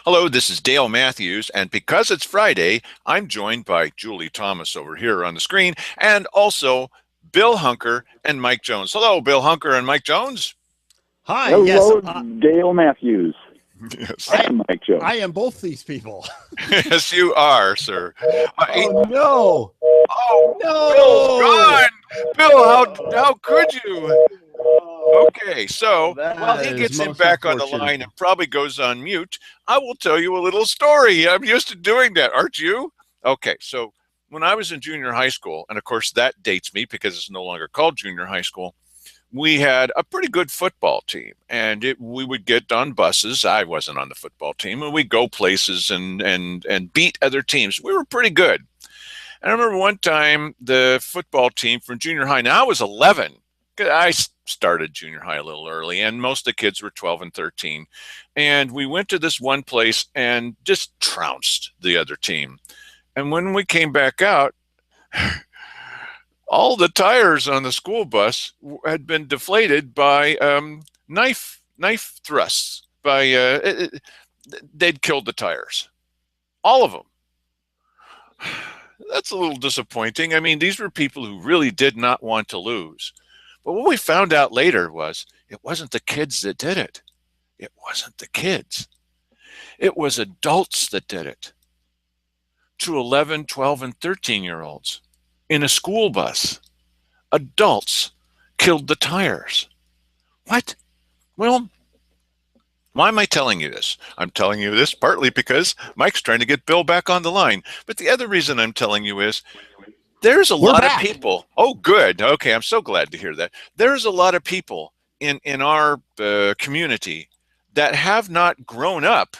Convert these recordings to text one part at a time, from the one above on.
Hello, this is Dale Matthews, and because it's Friday, I'm joined by Julie Thomas over here on the screen, and also Bill Hunker and Mike Jones. Hello, Bill Hunker and Mike Jones. Hi, yes, Hello, Dale Matthews. Yes, I, I'm Mike Jones. I am both these people. yes, you are, sir. Oh no! Oh, Bill's No! gone. Bill, how could you? Okay, so while That he is gets him most back on the unfortunate. line and probably goes on mute, I will tell you a little story. I'm used to doing that, aren't you? Okay, so when I was in junior high school, and of course that dates me because it's no longer called junior high school, we had a pretty good football team, and we would get on buses. I wasn't on the football team, and we'd go places and beat other teams. We were pretty good. And I remember one time the football team from junior high. Now I was 11. I started junior high a little early, and most of the kids were 12 and 13. And we went to this one place and just trounced the other team. And when we came back out, all the tires on the school bus had been deflated by knife thrusts. They'd killed the tires, all of them. That's a little disappointing. I mean, these were people who really did not want to lose. But what we found out later was it wasn't the kids that did it. It wasn't the kids. It was adults that did it to 11, 12, and 13-year-olds in a school bus. Adults killed the tires. What? Well, why am I telling you this? I'm telling you this partly because Mike's trying to get Bill back on the line. But the other reason I'm telling you is there's a lot of people. Oh, good. Okay, I'm so glad to hear that. There's a lot of people in our community that have not grown up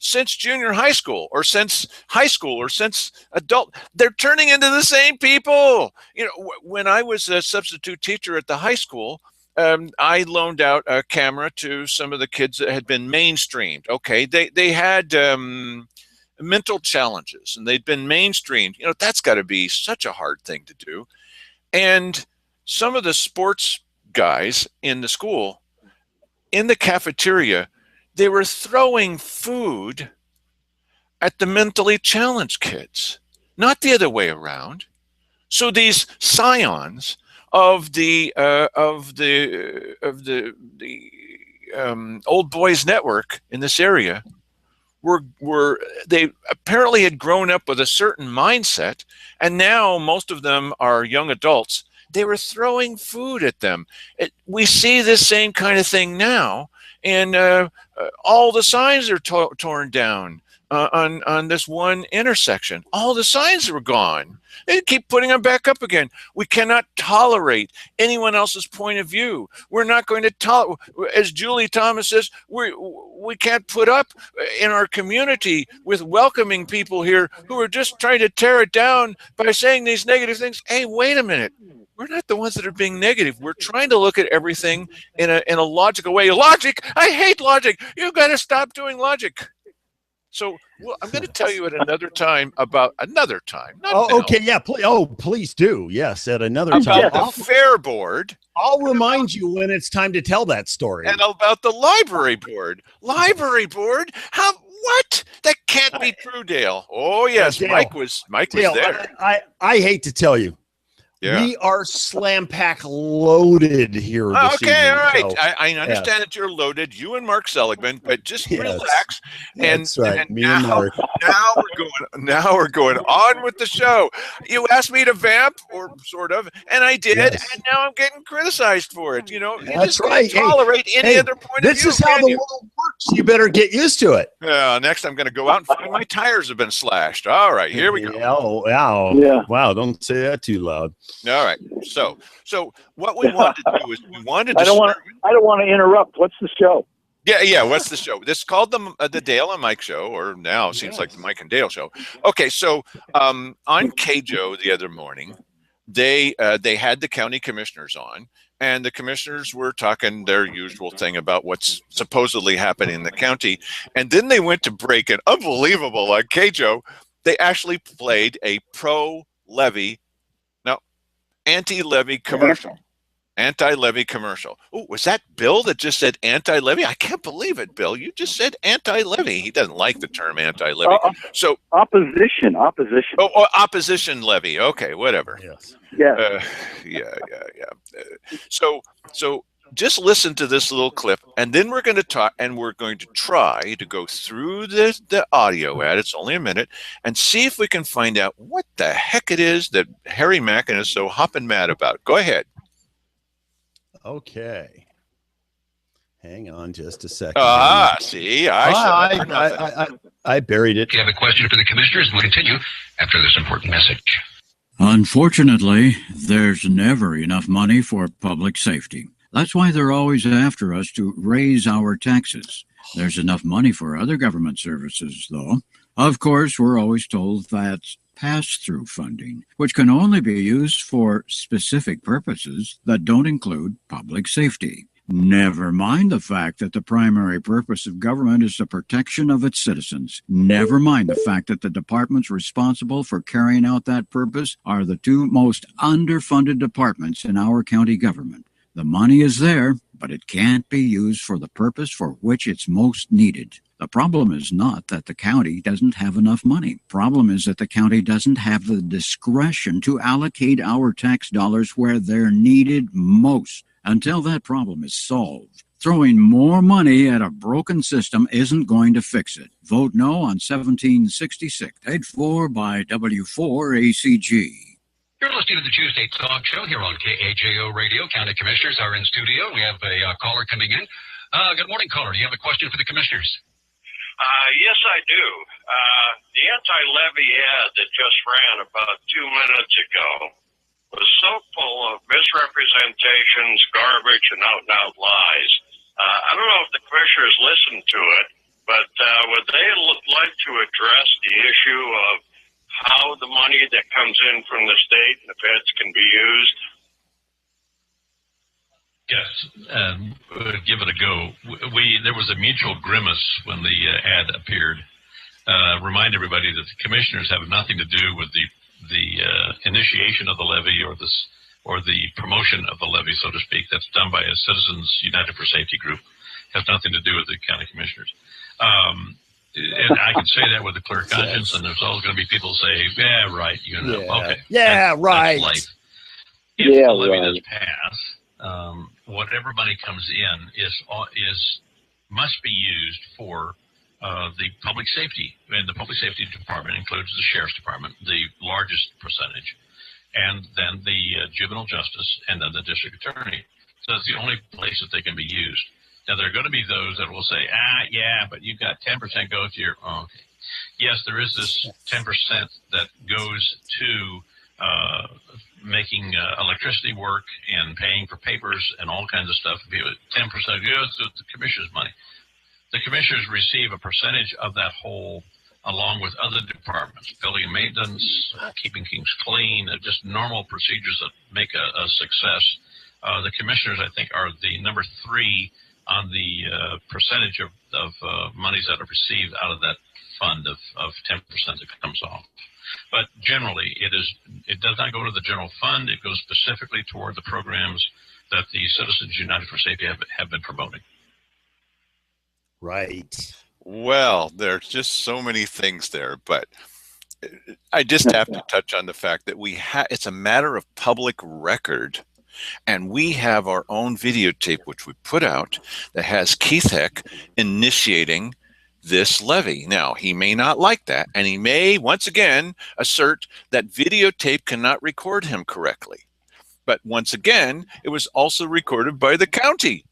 since junior high school or since high school or since adult. They're turning into the same people. You know, when I was a substitute teacher at the high school, I loaned out a camera to some of the kids that had been mainstreamed. Okay, they had mental challenges and they'd been mainstreamed. You know, that's got to be such a hard thing to do. And some of the sports guys in the school, in the cafeteria, they were throwing food at the mentally challenged kids, not the other way around. So these scions of the old boys network in this area were they apparently had grown up with a certain mindset, and now most of them are young adults. They were throwing food at them. We see this same kind of thing now, and all the signs are torn down on this one intersection. All the signs were gone. They keep putting them back up again. We cannot tolerate anyone else's point of view. We're not going to tolerate, as Julie Thomas says, we can't put up in our community with welcoming people here who are just trying to tear it down by saying these negative things. Hey, wait a minute. We're not the ones that are being negative. We're trying to look at everything in a logical way. Logic. I hate logic. You've got to stop doing logic. So I'm going to tell you at another time about another time. Okay, yeah. Please do. Yes, at another time. About the fair board. I'll remind you when it's time to tell that story. And about the library board. Library board? How? What? That can't be true, Dale. Oh yes, Dale, Mike was there. I hate to tell you. Yeah. We are slam pack loaded here. This Okay, evening, all right. so, I understand that you're loaded, you and Mark Seligman, but just Yes. relax. That's right. And Me and Mark. now we're going on with the show. You asked me to vamp, or sort of, and I did, Yes. and now I'm getting criticized for it. You know, you That's just right. can't tolerate any other point of view. This is how the world works. You better get used to it. Next, I'm going to go out and find my tires have been slashed. All right, here we go. Oh, wow. Yeah. Wow, don't say that too loud. All right. So what we wanted to do is we wanted to. I don't want to interrupt. What's the show? Yeah. What's the show? This is called the Dale and Mike Show, or now it seems like the Mike and Dale Show. Okay, so on KJO the other morning, they had the county commissioners on, and the commissioners were talking their usual thing about what's supposedly happening in the county, and then they went to break, and unbelievable on KJO, they actually played a pro-levy, no, anti-levy commercial. Anti-levy commercial. Oh, was that Bill that just said anti-levy? I can't believe it, Bill. You just said anti-levy. He doesn't like the term anti-levy. So Opposition. oh, opposition levy. Okay, whatever. Yes. Yeah. Yeah. So just listen to this little clip, and then we're going to talk, and we're going to try to go through the audio ad. It's only a minute, and see if we can find out what the heck it is that Harry Mackin is so hopping mad about. Go ahead. Okay. Hang on just a second. See, I buried it. If you have a question for the commissioners, we'll continue after this important message. Unfortunately, there's never enough money for public safety. That's why they're always after us to raise our taxes. There's enough money for other government services, though. Of course, we're always told that's pass-through funding, which can only be used for specific purposes that don't include public safety. Never mind the fact that the primary purpose of government is the protection of its citizens. Never mind the fact that the departments responsible for carrying out that purpose are the two most underfunded departments in our county government. The money is there, but it can't be used for the purpose for which it's most needed. The problem is not that the county doesn't have enough money. The problem is that the county doesn't have the discretion to allocate our tax dollars where they're needed most. Until that problem is solved, throwing more money at a broken system isn't going to fix it. Vote no on 1766, paid for by W4ACG. You're listening to the Tuesday Talk Show here on KAJO Radio. County Commissioners are in studio. We have a caller coming in. Good morning, caller. Do you have a question for the commissioners? Yes, I do. The anti-levy ad that just ran about 2 minutes ago was so full of misrepresentations, garbage, and out-and-out lies. I don't know if the commissioners listened to it, but would they like to address the issue of how the money that comes in from the state and the feds can be used? Yes, give it a go. There was a mutual grimace when the ad appeared. Remind everybody that the commissioners have nothing to do with the initiation of the levy or the promotion of the levy, so to speak. That's done by a Citizens United for Safety group. Has nothing to do with the county commissioners. And I can say that with a clear conscience, and there's always going to be people say, yeah, right, you know. Yeah. Okay. Yeah, right. That's life. If the levy does pass, whatever money comes in must be used for the public safety, and the public safety department includes the sheriff's department, the largest percentage, and then the juvenile justice, and then the district attorney. So it's the only place that they can be used. Now, there are going to be those that will say, yeah, but you've got 10% go to your, okay. Yes, there is this 10% that goes to making electricity work and paying for papers and all kinds of stuff. 10% goes to the commissioner's money. The commissioners receive a percentage of that whole, along with other departments, building and maintenance, keeping things clean, just normal procedures that make a success. The commissioners, I think, are the number 3 on the percentage of monies that are received out of that fund of 10% that comes off. But generally, it does not go to the general fund. It goes specifically toward the programs that the Citizens United for Safety have been promoting. Right. Well, there's just so many things there, but I just have to touch on the fact that it's a matter of public record, and we have our own videotape, which we put out, that has Keith Heck initiating this levy. Now, he may not like that, and he may, once again, assert that videotape cannot record him correctly. But once again, it was also recorded by the county.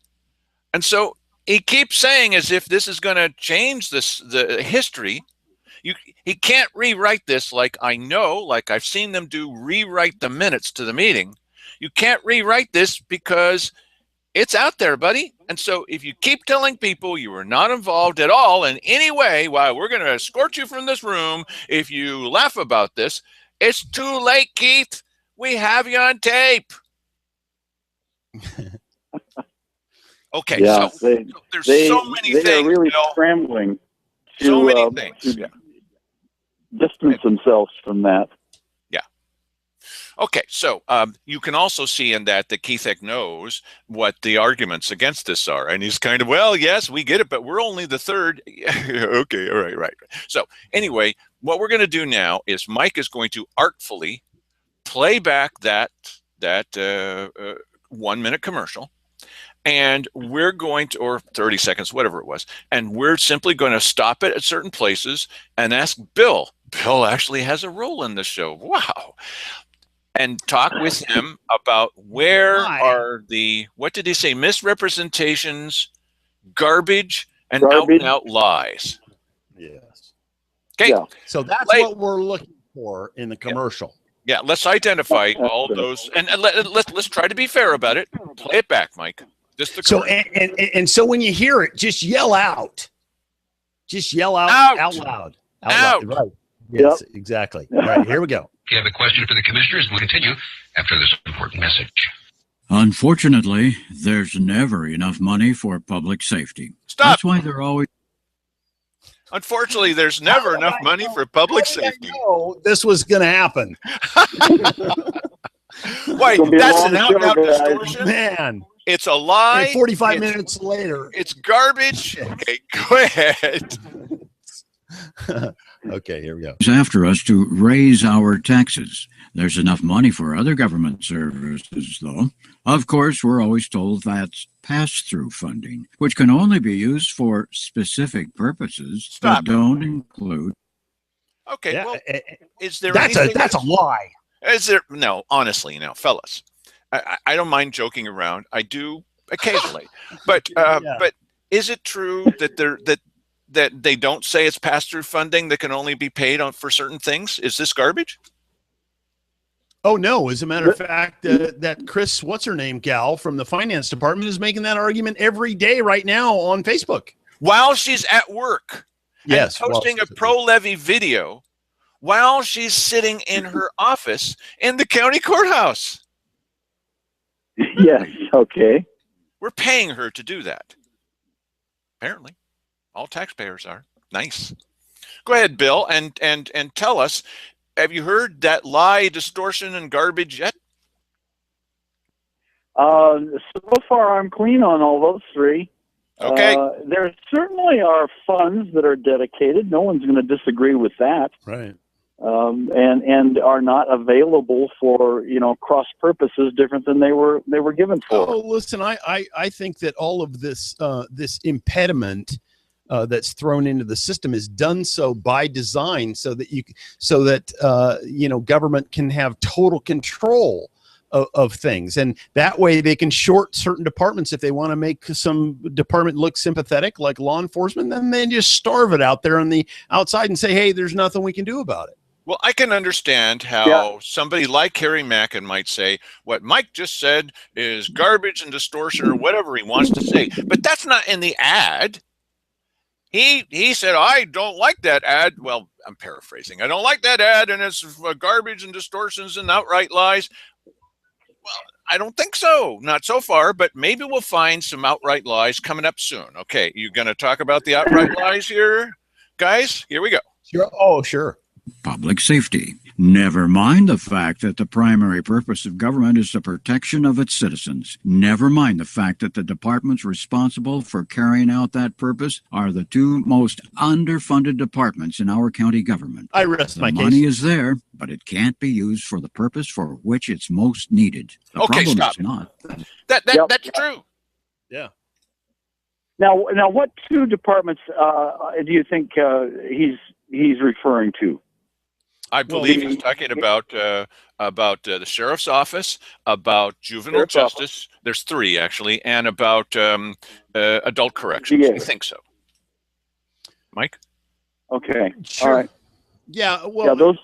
And so he keeps saying as if this is going to change the history. He can't rewrite this like I've seen them do, rewrite the minutes to the meeting. You can't rewrite this because it's out there, buddy. And so if you keep telling people you were not involved at all in any way, we're going to escort you from this room if you laugh about this, it's too late, Keith. We have you on tape. Okay, yeah, so there's so many things. They're really scrambling to, so many things. to distance themselves from that. Yeah. Okay, so you can also see in that Keithek knows what the arguments against this are, and he's kind of, well, yes, we get it, but we're only the third. Okay, all right, right. So anyway, what we're going to do now is Mike is going to artfully play back that 1 minute commercial, and we're going to, or 30 seconds, whatever it was, and we're simply going to stop it at certain places and ask Bill. Bill actually has a role in the show. Wow. And talk with him about where are the, what did he say, misrepresentations, garbage, and out-and-out lies. Yes. Okay. Yeah. So that's what we're looking for in the commercial. Yeah, let's identify all those, and let's try to be fair about it. Play it back, Mike. Just the so and so when you hear it, just yell out. Just yell out loud. Out loud. Right. Yes, exactly. All right, here we go. If you have a question for the commissioners, we'll continue after this important message. Unfortunately, there's never enough money for public safety. Stop. That's why they're always. Unfortunately, there's never enough money for public safety. This was going to happen. Why? That's an out-and-out distortion. Man. It's a lie. And 45 minutes later. It's garbage. Okay, go ahead. Okay, here we go. After us to raise our taxes. There's enough money for other government services, though. Of course, we're always told that's pass-through funding, which can only be used for specific purposes that don't include. Okay, well, is there that's a lie. Is there? No, honestly, now, fellas, I don't mind joking around. I do occasionally, but is it true that that they don't say it's pass-through funding that can only be paid on for certain things? Is this garbage? Oh, no. As a matter of fact, that Chris, what's her name, gal from the finance department is making that argument every day right now on Facebook. While she's at work. Yes. And posting a pro-levy video while she's sitting in her office in the county courthouse. Yes. Okay. We're paying her to do that. Apparently. All taxpayers are. Nice. Go ahead, Bill, and tell us, have you heard that lie, distortion, and garbage yet? So far, I'm clean on all those three. Okay. There certainly are funds that are dedicated. No one's going to disagree with that. Right. And are not available for, cross purposes different than they were given for. Oh, listen, I think that all of this this impediment that's thrown into the system is done so by design, so that government can have total control of things, and that way they can short certain departments if they want to make some department look sympathetic, like law enforcement. Then they just starve it out there on the outside and say, hey, there's nothing we can do about it. Well, I can understand how somebody like Harry Mackin might say what Mike just said is garbage and distortion or whatever he wants to say, but that's not in the ad. He said, I don't like that ad. Well, I'm paraphrasing. I don't like that ad, and it's garbage and distortions and outright lies. Well, I don't think so. Not so far, but maybe we'll find some outright lies coming up soon. Okay, you going to talk about the outright lies here, guys? Here we go. Sure. Oh, sure. Public safety. Never mind the fact that the primary purpose of government is the protection of its citizens. Never mind the fact that the departments responsible for carrying out that purpose are the two most underfunded departments in our county government. I rest my case. The money is there, but it can't be used for the purpose for which it's most needed. The problem stop. is not. That's true. Yeah. Now, what two departments do you think he's referring to? I believe he's talking about the sheriff's office, about juvenile justice. There's three actually, and about adult corrections. I think so. Mike? Okay. Sure. All right. Yeah. Well, yeah, those.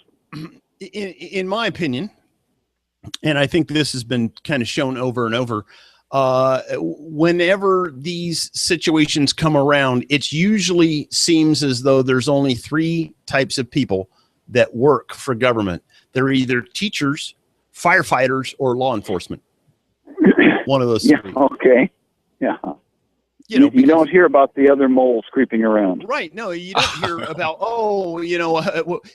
In my opinion, and I think this has been kind of shown over and over. Whenever these situations come around, it usually seems as though there's only three types of people that work for government. They're either teachers, firefighters, or law enforcement. One of those three. Okay. Yeah. You know, you don't hear about the other moles creeping around. Right. No, you don't hear about,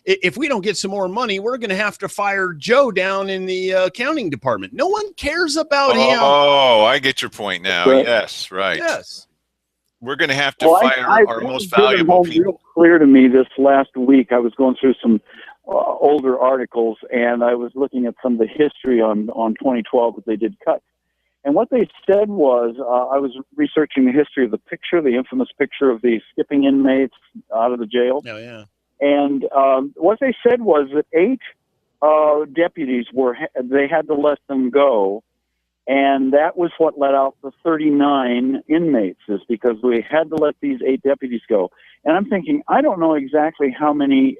if we don't get some more money, we're going to have to fire Joe down in the accounting department. No one cares about him. Oh, I get your point now. Right. Yes, right. Yes. We're going to have to fire our most valuable people. Real clear to me this last week. I was going through some older articles, and I was looking at some of the history on 2012 that they did cut. And what they said was, I was researching the history of the infamous picture of the skipping inmates out of the jail. Oh, yeah. And what they said was that 8 deputies they had to let them go. And that was what let out the 39 inmates, is because we had to let these 8 deputies go. And I'm thinking, I don't know exactly how many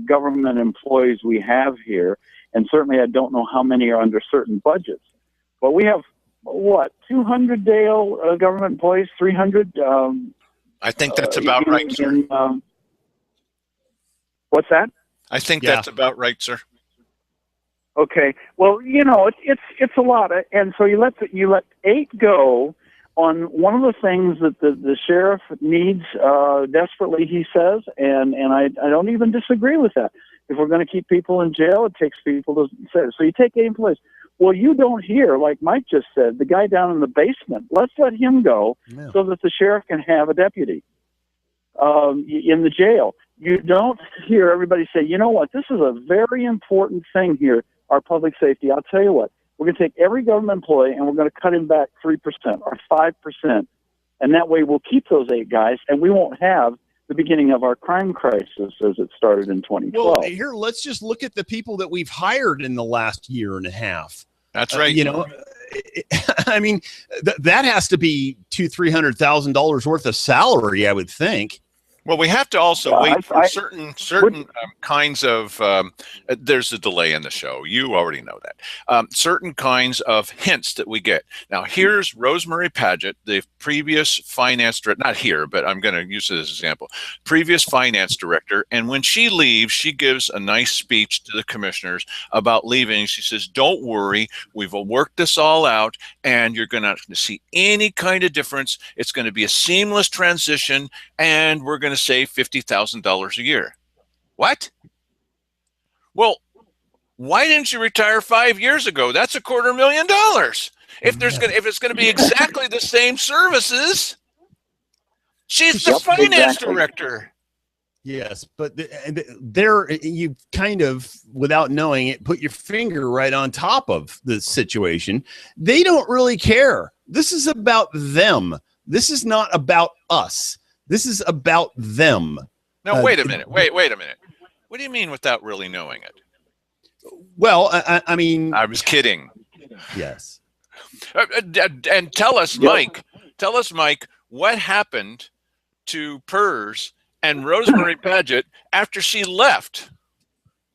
government employees we have here. And certainly I don't know how many are under certain budgets. But we have, 200 Dale government employees, 300? I think that's about right, sir. What's that? I think that's about right, sir. Okay. Well, it's a lot, and so you let 8 go on one of the things that the sheriff needs desperately. He says, and I don't even disagree with that. If we're going to keep people in jail, it takes people to say it. So you take 8 employees. Well, you don't hear, like Mike just said, the guy down in the basement. Let's let him go so that the sheriff can have a deputy in the jail. You don't hear everybody say, you know what, this is a very important thing here, our public safety. I'll tell you what, we're going to take every government employee and we're going to cut him back 3% or 5%. And that way we'll keep those 8 guys, and we won't have the beginning of our crime crisis as it started in 2012. Well, here, let's just look at the people that we've hired in the last year and a half. That's right. I mean, that has to be $200,000-$300,000 worth of salary, I would think. Well, we have to also wait for certain kinds of. There's a delay in the show. You already know that. Certain kinds of hints that we get. Now, here's Rosemary Paget, the previous finance director. Not here, but I'm going to use it as an example. Previous finance director, and when she leaves, she gives a nice speech to the commissioners about leaving. She says, "Don't worry, we've worked this all out, and you're going to see any kind of difference. It's going to be a seamless transition, and we're going to save $50,000 a year." What? Well, why didn't you retire 5 years ago? That's $250,000. If it's going to be exactly the same services, she's the finance director. Yes, but there you kind of, without knowing it, put your finger right on top of the situation. They don't really care. This is about them. This is not about us. This is about them. Now, wait a minute. Wait a minute. What do you mean without really knowing it? Well, I mean... I was kidding. Yes. And tell us, Mike, what happened to PERS and Rosemary Paget after she left?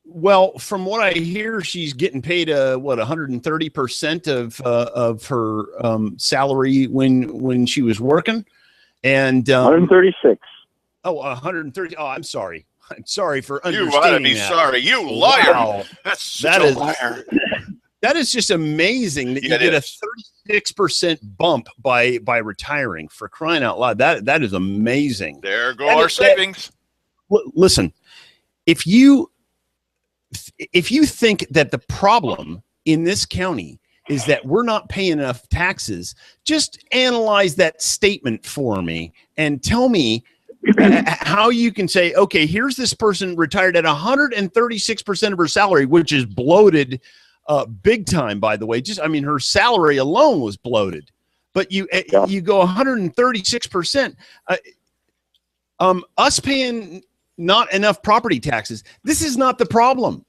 Well, from what I hear, she's getting paid 130% of her salary when she was working. And 136. Oh, 130. Oh, I'm sorry. I'm sorry for understating. You ought to be sorry. You liar. Wow. That's such a liar. That is just amazing that you get a 36% bump by retiring, for crying out loud. That is amazing. There go our savings. Listen, if you think that the problem in this county is that we're not paying enough taxes, just analyze that statement for me and tell me how you can say, okay, here's this person retired at 136% of her salary, which is bloated big time, by the way. Her salary alone was bloated. But you go 136%. Us paying not enough property taxes. This is not the problem.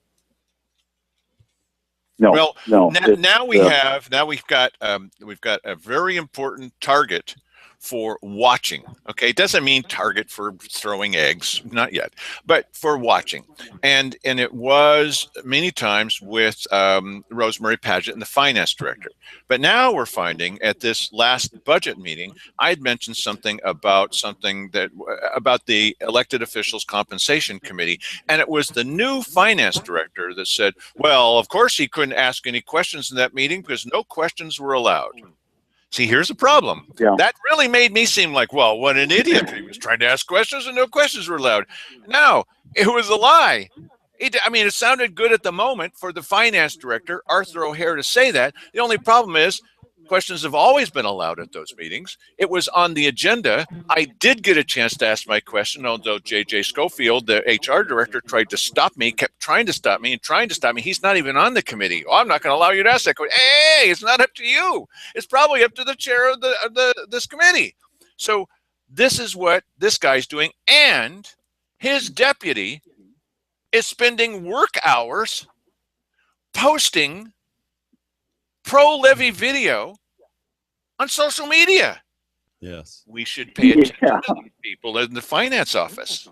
No, now we've got a very important target for watching. Okay, it doesn't mean target for throwing eggs, not yet, but for watching. And it was many times with Rosemary Paget and the finance director. But now we're finding at this last budget meeting, I'd mentioned something about the elected officials compensation committee, and it was the new finance director that said, well, of course he couldn't ask any questions in that meeting because no questions were allowed. See, here's the problem. Yeah. That really made me seem like, well, what an idiot. He was trying to ask questions and no questions were allowed. No, it was a lie. It sounded good at the moment for the finance director, Arthur O'Hare, to say that. The only problem is questions have always been allowed at those meetings. It was on the agenda. I did get a chance to ask my question, although J.J. Schofield, the HR director, tried to stop me, kept trying to stop me and trying to stop me. He's not even on the committee. Oh, I'm not going to allow you to ask that question. Hey, it's not up to you. It's probably up to the chair of this committee. So this is what this guy's doing. And his deputy is spending work hours posting pro-levy video on social media. Yes. We should pay attention to these people in the finance office.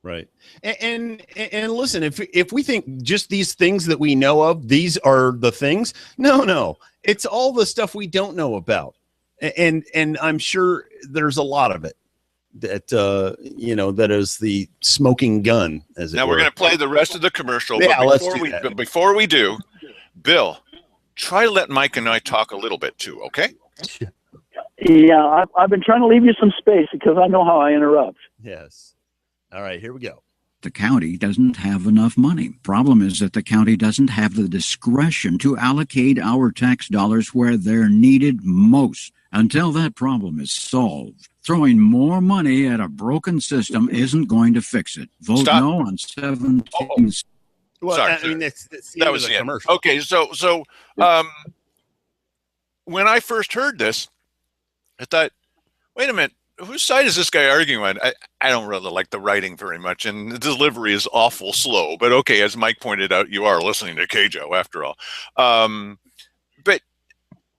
Right. And listen, if we think just these things that we know of, these are the things. No. It's all the stuff we don't know about. And I'm sure there's a lot of it that that is the smoking gun, as it were. Now we're going to play the rest of the commercial. Yeah, but before we do, Bill, try to let Mike and I talk a little bit too, okay? Yeah, I've been trying to leave you some space because I know how I interrupt. Yes. All right, here we go. The county doesn't have enough money. Problem is that the county doesn't have the discretion to allocate our tax dollars where they're needed most. Until that problem is solved, throwing more money at a broken system isn't going to fix it. Vote no on 17. Well, Sorry, that was a commercial. Okay, so when I first heard this, I thought, wait a minute, whose side is this guy arguing on? I don't really like the writing very much, and the delivery is awful slow. But okay, as Mike pointed out, you are listening to KJO after all. But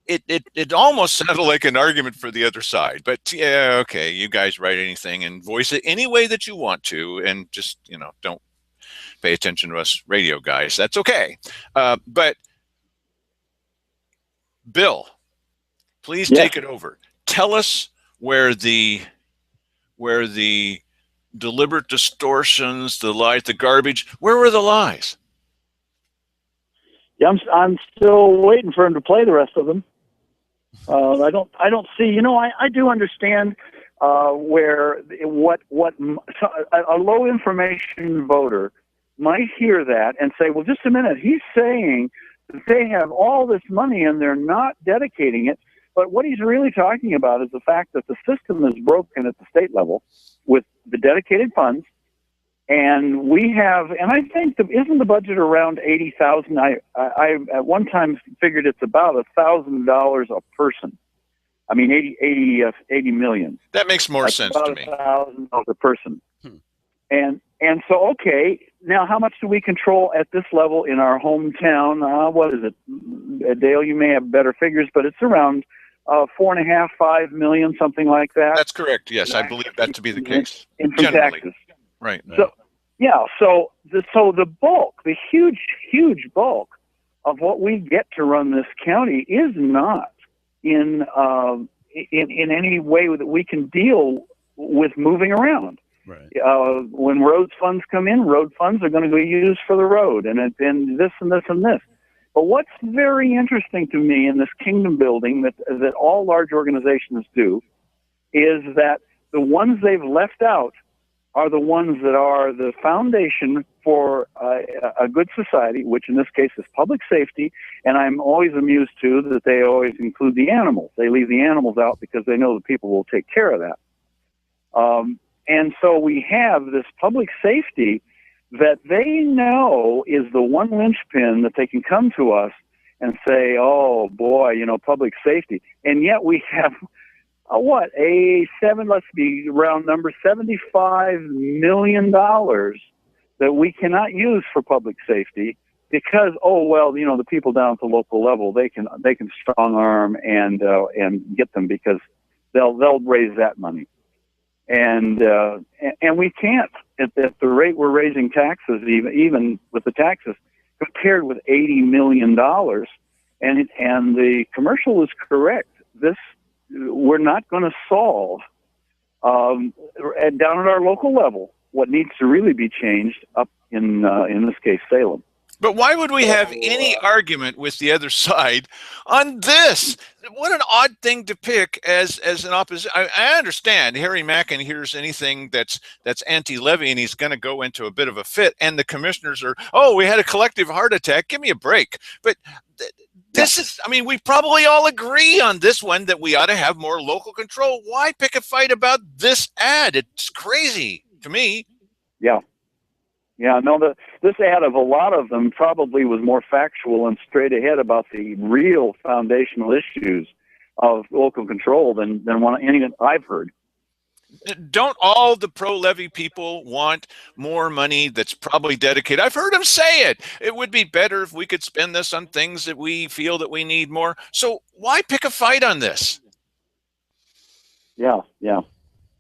it almost sounded like an argument for the other side. But yeah, okay, you guys write anything and voice it any way that you want to, and just don't pay attention to us radio guys. That's okay. But Bill, please take it over. Tell us where the deliberate distortions, the lies, the garbage, where were the lies? Yeah, I'm still waiting for him to play the rest of them. I don't see. I do understand where what a low information voter might hear that and say, well, just a minute, he's saying that they have all this money and they're not dedicating it. But what he's really talking about is the fact that the system is broken at the state level with the dedicated funds. And we have, and I think, isn't the budget around $80,000? I at one time figured it's about $1,000 a person. I mean, 80 million. That makes more sense to me. About $1,000 a person. And so, okay, now how much do we control at this level in our hometown? What is it? Dale, you may have better figures, but it's around 4.5, 5 million, something like that. That's correct. Yes, I believe that to be the case. In taxes. Right. So, yeah, so the bulk, the huge bulk of what we get to run this county is not in any way that we can deal with moving around. Right. When roads funds come in, road funds are going to be used for the road, and this and this and this. But what's very interesting to me in this kingdom building that all large organizations do is that the ones they've left out are the ones that are the foundation for a good society, which in this case is public safety. And I'm always amused, too, that they always include the animals. They leave the animals out because they know the people will take care of that. And so we have this public safety that they know is the one linchpin that they can come to us and say, oh, boy, public safety. And yet we have, let's be round number, $75 million that we cannot use for public safety because, the people down at the local level, they can strong arm and get them because they'll raise that money. And we can't at the rate we're raising taxes, even with the taxes, compared with $80 million. And the commercial is correct. We're not going to solve down at our local level what needs to really be changed up in this case Salem. But why would we have any argument with the other side on this? What an odd thing to pick as an opposition. I understand Harry Mackin hears anything that's anti-levy, and he's going to go into a bit of a fit. And the commissioners are, oh, we had a collective heart attack. Give me a break. But this is, I mean, we probably all agree on this one that we ought to have more local control. Why pick a fight about this ad? It's crazy to me. Yeah. Yeah, no, this ad of a lot of them probably was more factual and straight ahead about the real foundational issues of local control than any I've heard. Don't all the pro-levy people want more money that's probably dedicated? I've heard them say it. It would be better if we could spend this on things that we feel that we need more. So why pick a fight on this? Yeah.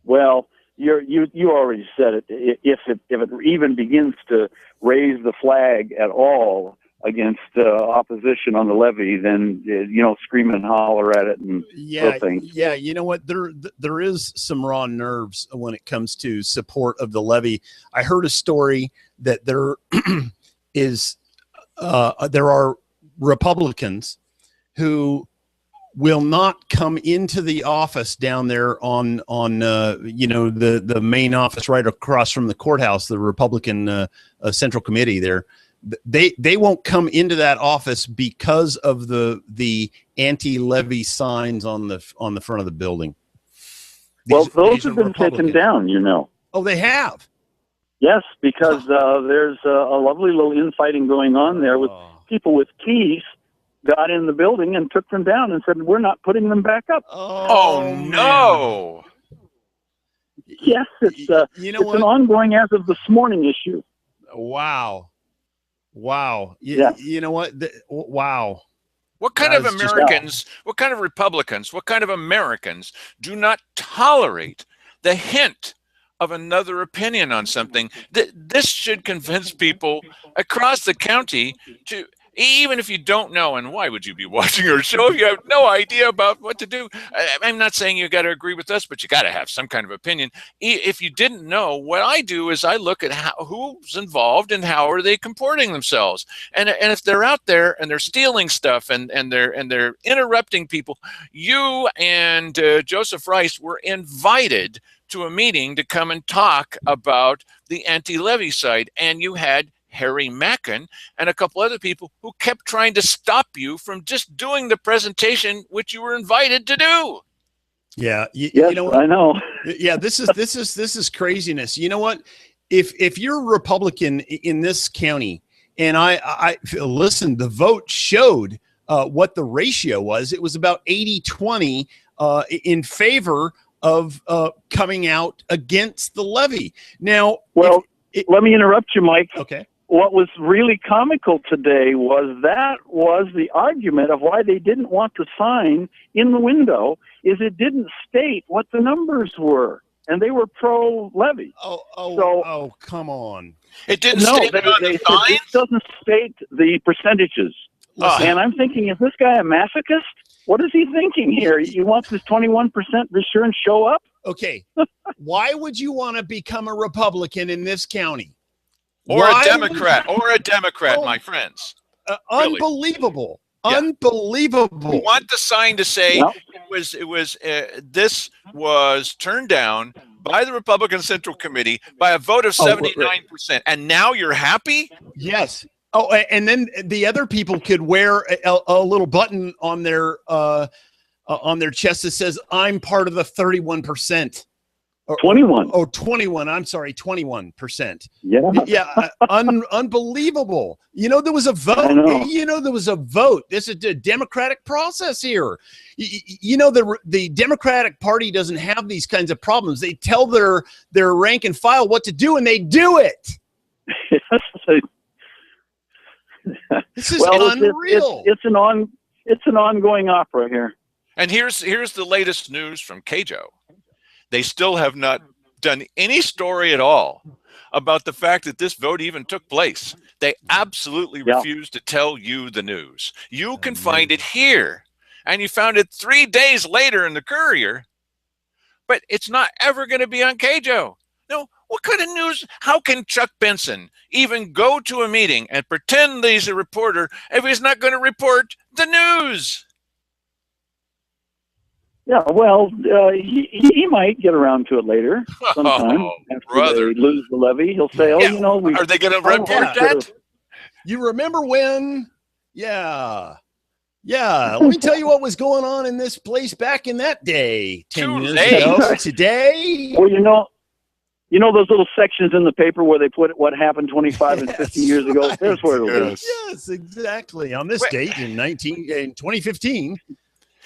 Well, you already said it. If it even begins to raise the flag at all against opposition on the levy, then scream and holler at it and those things. Yeah. You know what? There is some raw nerves when it comes to support of the levy. I heard a story that there are Republicans who will not come into the office down there on the main office right across from the courthouse, the Republican Central Committee there. They won't come into that office because of the anti-levy signs on the front of the building. Those have been taken down, Oh, they have? Yes, because there's a lovely little infighting going on there with people with keys got in the building and took them down and said, we're not putting them back up. Oh no. Yes, it's an ongoing as of this morning issue. Wow. Yeah. You know what? Wow. What kind of Americans, what kind of Republicans, what kind of Americans do not tolerate the hint of another opinion on something? This should convince people across the county to, even if you don't know, and why would you be watching our show if you have no idea about what to do? I'm not saying you got to agree with us, but you got to have some kind of opinion. If you didn't know, what I do is I look at who's involved and how are they comporting themselves. And if they're out there and they're stealing stuff and they're interrupting people, you and Joseph Rice were invited to a meeting to come and talk about the anti-levy side, and you had Harry Mackin and a couple other people who kept trying to stop you from just doing the presentation which you were invited to do. Yeah, yes, you know what? I know. Yeah, this is craziness. You know what? If you're a Republican in this county, and I listen, the vote showed what the ratio was. It was about 80-20 in favor of coming out against the levy. Now, well, let me interrupt you, Mike. Okay. What was really comical today was the argument of why they didn't want the sign in the window is it didn't state what the numbers were, and they were pro-levy. Oh, come on. It didn't state it on the sign? It doesn't state the percentages. And I'm thinking, is this guy a masochist? What is he thinking here? He wants this 21% be sure and show up? Okay. Why would you want to become a Republican in this county? Or a Democrat, my friends. Really. Unbelievable. Yeah. Unbelievable. We want the sign to say this was turned down by the Republican Central Committee by a vote of 79%. And now you're happy? Yes. Oh, and then the other people could wear a little button on their chest that says, I'm part of the 31%. 21. 21. I'm sorry, 21%. Yeah. Yeah. Unbelievable. There was a vote. There was a vote. This is a democratic process here. The Democratic Party doesn't have these kinds of problems. They tell their rank and file what to do, and they do it. This is unreal. It's an ongoing opera here. And here's the latest news from KJO. They still have not done any story at all about the fact that this vote even took place. They absolutely refuse to tell you the news. You can find it here, and you found it 3 days later in the Courier, but it's not ever going to be on KJO. No, What kind of news? How can Chuck Benson even go to a meeting and pretend that he's a reporter if he's not going to report the news? Yeah, well, he might get around to it later sometime after they lose the levy. He'll say, "Oh, you know, are they going to report that?" You remember when? Yeah. Let me tell you what was going on in this place back in that day, 10 years ago. Today, well, you know those little sections in the paper where they put what happened 25 and 50 years ago. There's where it'll be. Yes, exactly. On this date in 2015.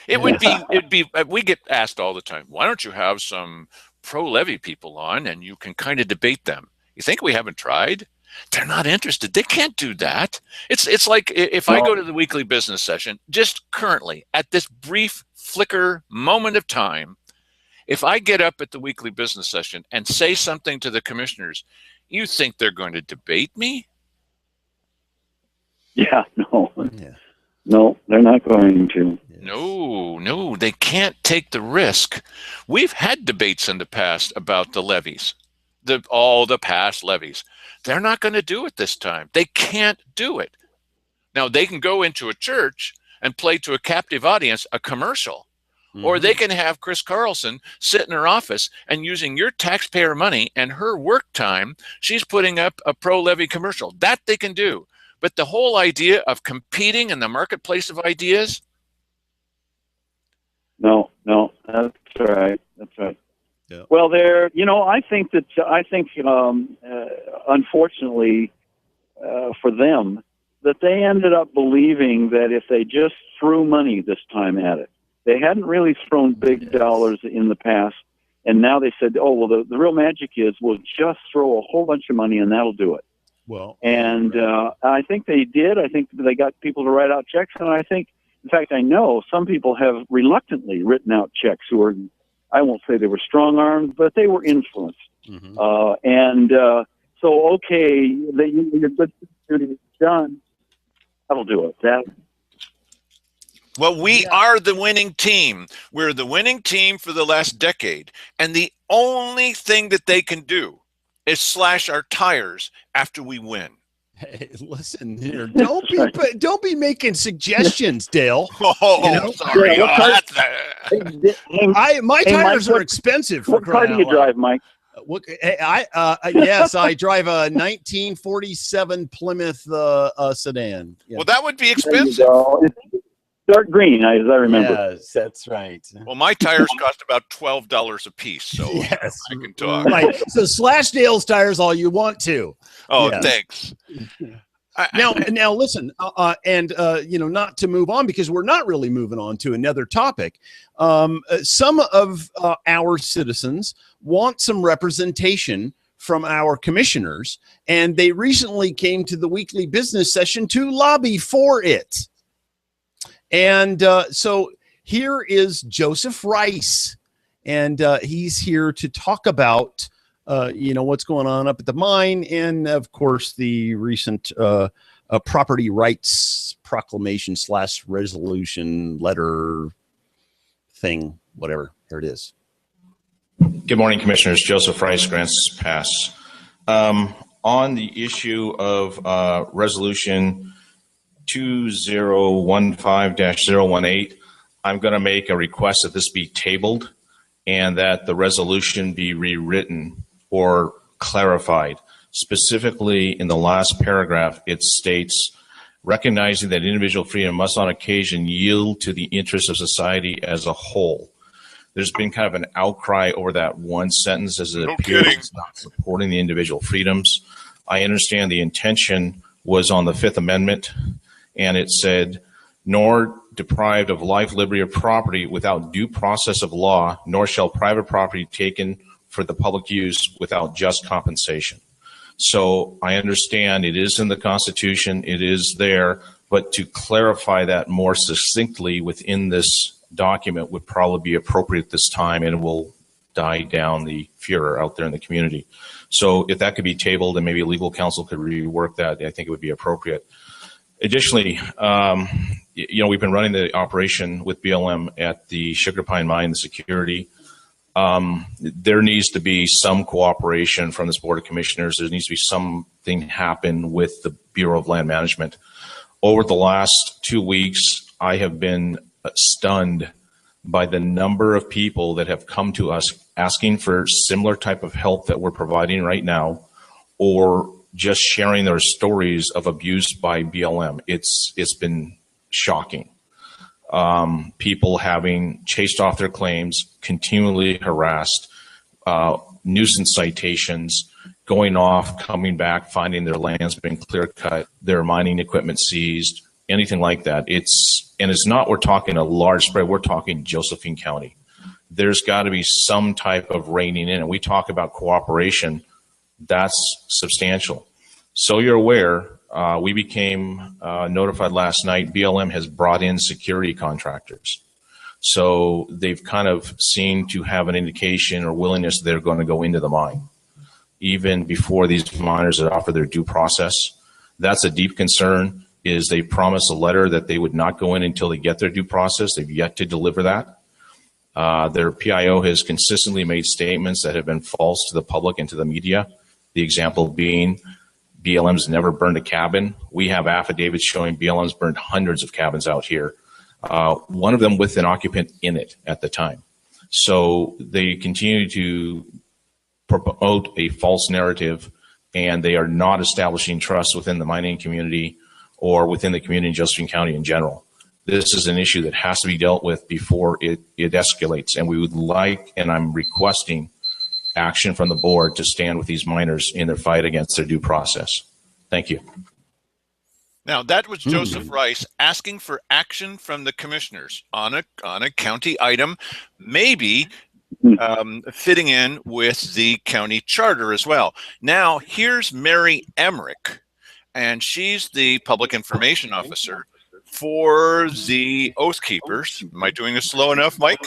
It'd be. We get asked all the time, why don't you have some pro-levy people on and you can kind of debate them? You think we haven't tried? They're not interested. They can't do that. It's like if I go to the weekly business session, just currently at this brief flicker moment of time, if I get up at the weekly business session and say something to the commissioners, you think they're going to debate me? Yeah, no. Yeah. No, they're not going to. No, they can't take the risk. We've had debates in the past about the levies, all the past levies. They're not going to do it this time. They can't do it. Now, they can go into a church and play to a captive audience a commercial, or they can have Chris Carlson sit in her office and using your taxpayer money and her work time, she's putting up a pro-levy commercial. That they can do. But the whole idea of competing in the marketplace of ideas? No, that's right. Yeah. Well, I think unfortunately for them, that they ended up believing that if they just threw money this time at it, they hadn't really thrown big dollars in the past, and now they said, oh, well, the real magic is we'll just throw a whole bunch of money and that'll do it. Well, and I think they did. I think they got people to write out checks, and I think, in fact, I know some people have reluctantly written out checks who were, I won't say they were strong-armed, but they were influenced. So, okay, your good duty is done. That'll do it. Well, we are the winning team. We're the winning team for the last decade, and the only thing that they can do is slash our tires after we win. Hey, listen here. Don't be making suggestions, Dale. Sorry. My tires are expensive. What car do you drive, Mike? Yes, I drive a 1947 Plymouth sedan. Yeah. Well, that would be expensive. Dark green, as I remember. Yes, that's right. Well, my tires cost about $12 a piece, so yes, I can talk. Right. So slash Dale's tires all you want to. Oh, yes. Thanks. Now listen, not to move on because we're not really moving on to another topic. Some of our citizens want some representation from our commissioners, and they recently came to the weekly business session to lobby for it. And so here is Joseph Rice, and he's here to talk about, what's going on up at the mine, and of course the recent property rights proclamation / resolution letter thing, whatever. Here it is. Good morning, Commissioners. Joseph Rice, Grants Pass. On the issue of resolution 2015-018, I'm going to make a request that this be tabled and that the resolution be rewritten or clarified. Specifically, in the last paragraph, it states, recognizing that individual freedom must on occasion yield to the interests of society as a whole. There's been kind of an outcry over that one sentence as it appears it's not supporting the individual freedoms. I understand the intention was on the Fifth Amendment, and it said, nor deprived of life, liberty, or property without due process of law, nor shall private property taken for the public use without just compensation. So I understand it is in the Constitution, it is there, but to clarify that more succinctly within this document would probably be appropriate this time, and it will die down the furor out there in the community. So if that could be tabled and maybe legal counsel could rework that, I think it would be appropriate. Additionally, we've been running the operation with BLM at the Sugar Pine Mine, the security. There needs to be some cooperation from this Board of Commissioners. There needs to be something happen with the Bureau of Land Management. Over the last 2 weeks, I have been stunned by the number of people that have come to us asking for similar type of help that we're providing right now, or just sharing their stories of abuse by BLM. It's been shocking. People having chased off their claims, continually harassed, nuisance citations, going off, coming back, finding their land's been clear cut, their mining equipment seized, anything like that. It's not, we're talking a large spread, we're talking Josephine County. There's got to be some type of reining in, and we talk about cooperation. That's substantial. So you're aware, we became notified last night, BLM has brought in security contractors. So they've kind of seemed to have an indication or willingness they're going to go into the mine, even before these miners had offered their due process. That's a deep concern, is they promised a letter that they would not go in until they get their due process. They've yet to deliver that. Their PIO has consistently made statements that have been false to the public and to the media. The example being, BLM's never burned a cabin. We have affidavits showing BLM's burned hundreds of cabins out here, one of them with an occupant in it at the time. So they continue to promote a false narrative, and they are not establishing trust within the mining community or within the community in Josephine County in general. This is an issue that has to be dealt with before it escalates, and we would like, and I'm requesting, action from the board to stand with these miners in their fight against their due process. Thank you. Now, that was Joseph Rice asking for action from the commissioners on a county item, maybe fitting in with the county charter as well. Now, here's Mary Emmerich, and she's the public information officer for the Oath Keepers. Am I doing this slow enough, Mike?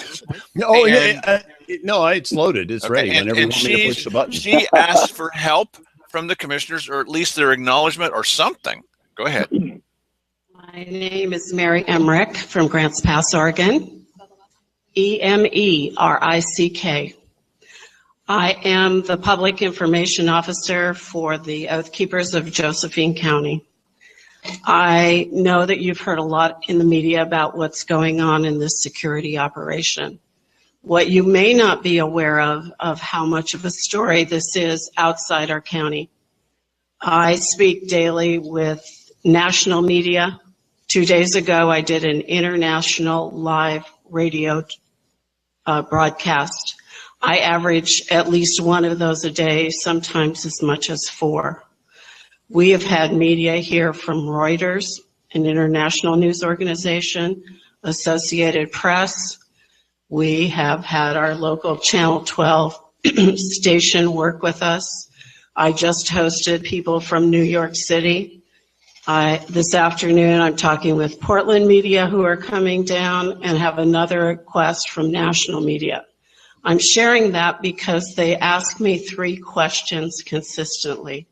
Oh, yeah. No, it's loaded. It's ready whenever you want me to push the button. She asked for help from the commissioners, or at least their acknowledgement or something. Go ahead. My name is Mary Emmerich from Grants Pass, Oregon. Emerick. I am the public information officer for the Oath Keepers of Josephine County. I know that you've heard a lot in the media about what's going on in this security operation. What you may not be aware of how much of a story this is outside our county. I speak daily with national media. 2 days ago, I did an international live radio broadcast. I average at least one of those a day, sometimes as much as 4. We have had media here from Reuters, an international news organization, Associated Press. We have had our local Channel 12 station work with us. I just hosted people from New York City. This afternoon, I'm talking with Portland media who are coming down, and have another request from national media. I'm sharing that because they ask me 3 questions consistently.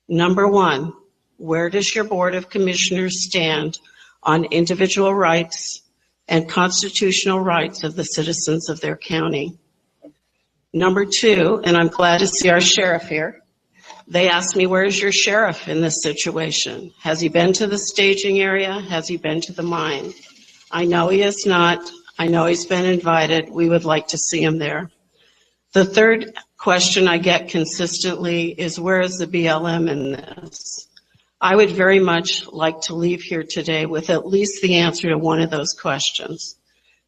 Number 1, where does your Board of Commissioners stand on individual rights and constitutional rights of the citizens of their county? Number 2, and I'm glad to see our sheriff here, they asked me, where's your sheriff in this situation? Has he been to the staging area? Has he been to the mine? I know he has not. I know he's been invited. We would like to see him there. The third question I get consistently is, where is the BLM in this? I would very much like to leave here today with at least the answer to one of those questions,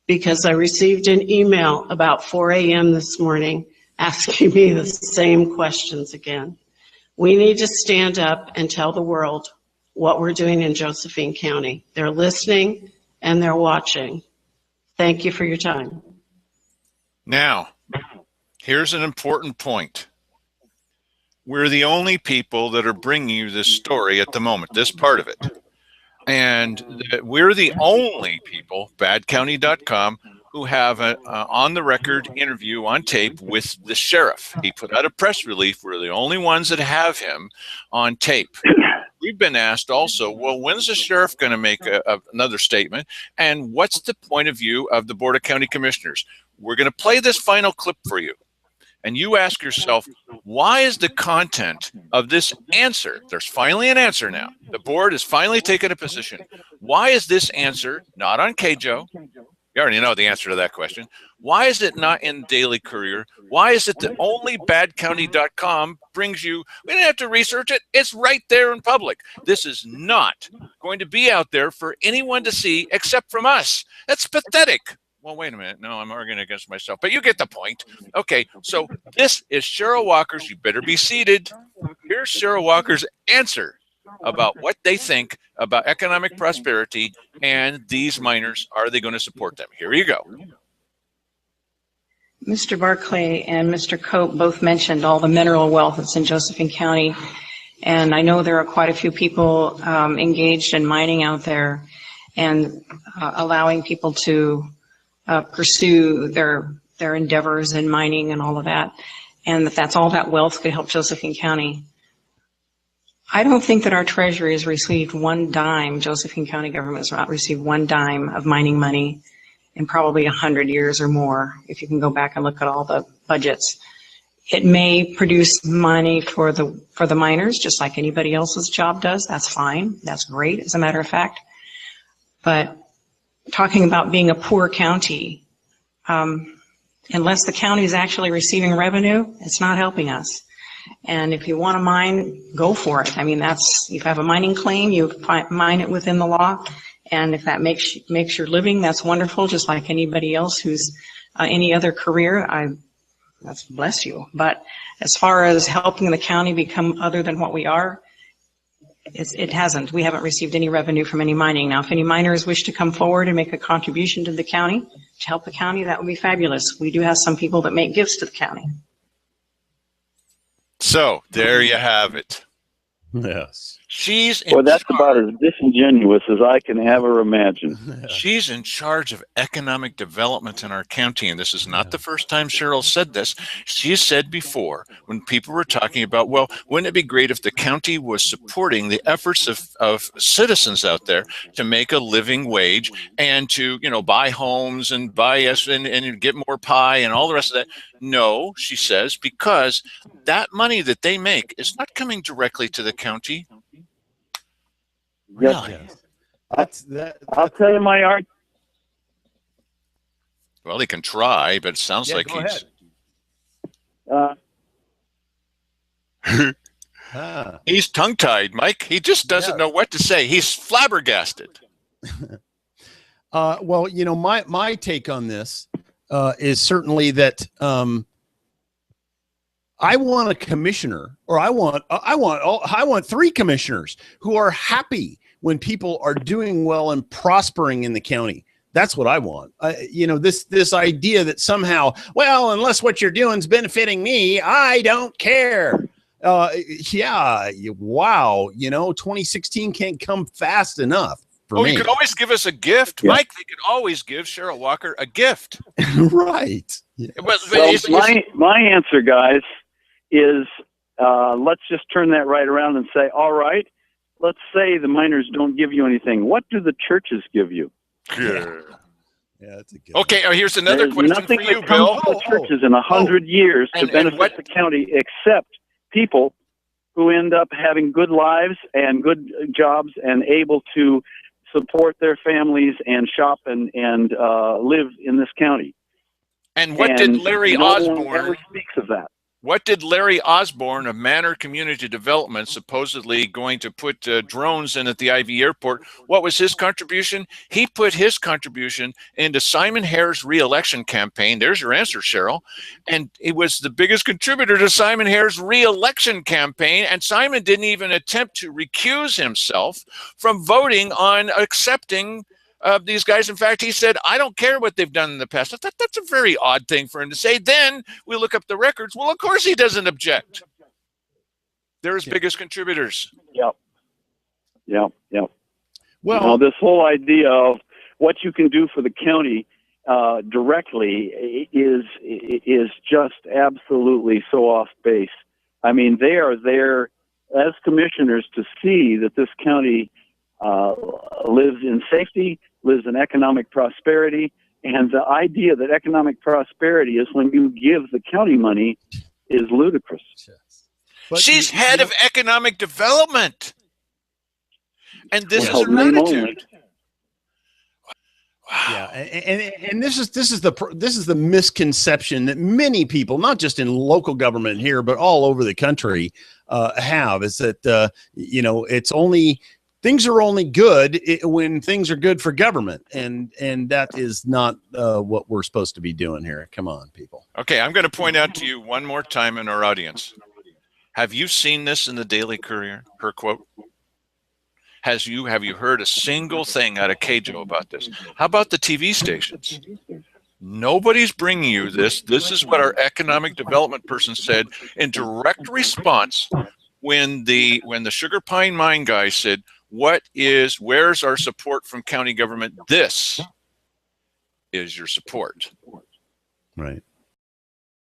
because I received an email about 4 a.m. this morning asking me the same questions again. We need to stand up and tell the world what we're doing in Josephine County. They're listening and they're watching. Thank you for your time. Now, here's an important point. We're the only people that are bringing you this story at the moment, this part of it. And we're the only people, badcounty.com, who have an on-the-record interview on tape with the sheriff. He put out a press release. We're the only ones that have him on tape. We've been asked also, well, when's the sheriff going to make another statement? And what's the point of view of the Board of County Commissioners? we're going to play this final clip for you. And you ask yourself, why is the content of this answer, there's finally an answer now. The board has finally taken a position. Why is this answer not on KJO? You already know the answer to that question. Why is it not in Daily Courier? Why is it that only badcounty.com brings you, we didn't have to research it. It's right there in public. This is not going to be out there for anyone to see except from us. That's pathetic. Well, wait a minute. No, I'm arguing against myself, but you get the point. Okay, so this is Cheryl Walker's, you better be seated. Here's Cheryl Walker's answer about what they think about economic prosperity and these miners. Are they going to support them? Here you go. Mr. Barclay and Mr. Cope both mentioned all the mineral wealth that's in Josephine County, and I know there are quite a few people engaged in mining out there and allowing people to pursue their endeavors in mining and all of that, and that's all that wealth could help Josephine County. I don't think that our Treasury has received one dime, Josephine County government has not received one dime of mining money in probably 100 years or more, if you can go back and look at all the budgets. It may produce money for the miners, just like anybody else's job does. That's fine. That's great, as a matter of fact. But talking about being a poor county, unless the county is actually receiving revenue, it's not helping us. And if you want to mine, go for it. I mean, that's, if you have a mining claim, you mine it within the law. And if that makes your living, that's wonderful, just like anybody else who's any other career. That's bless you. But as far as helping the county become other than what we are, it hasn't. We haven't received any revenue from any mining. Now, if any miners wish to come forward and make a contribution to the county, to help the county, that would be fabulous. We do have some people that make gifts to the county. So there you have it. Yes. She's in Well, that's charge. about as disingenuous as I can ever imagine. She's in charge of economic development in our county, and this is not the first time Cheryl said this. She said before, when people were talking about, well, wouldn't it be great if the county was supporting the efforts of citizens out there to make a living wage and to, you know, buy homes and buy and get more pie and all the rest of that. No, she says, because that money that they make is not coming directly to the county. Really? Yes. I'll tell you my art. Well, he can try, but it sounds like he's. He's tongue-tied, Mike. He just doesn't know what to say. He's flabbergasted. Well, you know, my take on this is certainly that I want a commissioner, or I want 3 commissioners who are happy when people are doing well and prospering in the county. That's what I want. You know, this idea that somehow, well, unless what you're doing is benefiting me, I don't care. Yeah, wow. You know, 2016 can't come fast enough for me. You could always give us a gift, yeah. Mike. They could always give Cheryl Walker a gift. Right. Yeah. Well, my answer, guys, is let's just turn that right around and say, all right, let's say the miners don't give you anything. What do the churches give you? Yeah, that's a good okay, here's another There's question nothing for you, that Bill. comes from the churches in 100 years to benefit the county, except people who end up having good lives and good jobs and able to support their families and shop and live in this county. And what did Larry Osborne? No one ever speaks of that. What did Larry Osborne of Manor Community Development, supposedly going to put drones in at the Ivy Airport, what was his contribution? He put his contribution into Simon Hare's re-election campaign. There's your answer, Cheryl. And it was the biggest contributor to Simon Hare's re-election campaign. And Simon didn't even attempt to recuse himself from voting on accepting these guys. In fact, he said, I don't care what they've done in the past. I thought that's a very odd thing for him to say. Then we look up the records. Well, of course he doesn't object. They're his biggest contributors. Yep. Well, this whole idea of what you can do for the county directly is just absolutely so off base. I mean, they are there as commissioners to see that this county lives in safety, lives in economic prosperity, And the idea that economic prosperity is when you give the county money is ludicrous. But she's head of economic development. And this is her attitude. Wow. Yeah, and this is the misconception that many people, not just in local government here, but all over the country, have, is that it's only things are only good when things are good for government, and that is not what we're supposed to be doing here. Come on, people. Okay, I'm going to point out to you one more time in our audience. Have you seen this in the Daily Courier? Her quote. Have you heard a single thing out of KJO about this? How about the TV stations? Nobody's bringing you this. This is what our economic development person said in direct response when the Sugar Pine Mine guy said, where's our support from county government? This is your support. Right.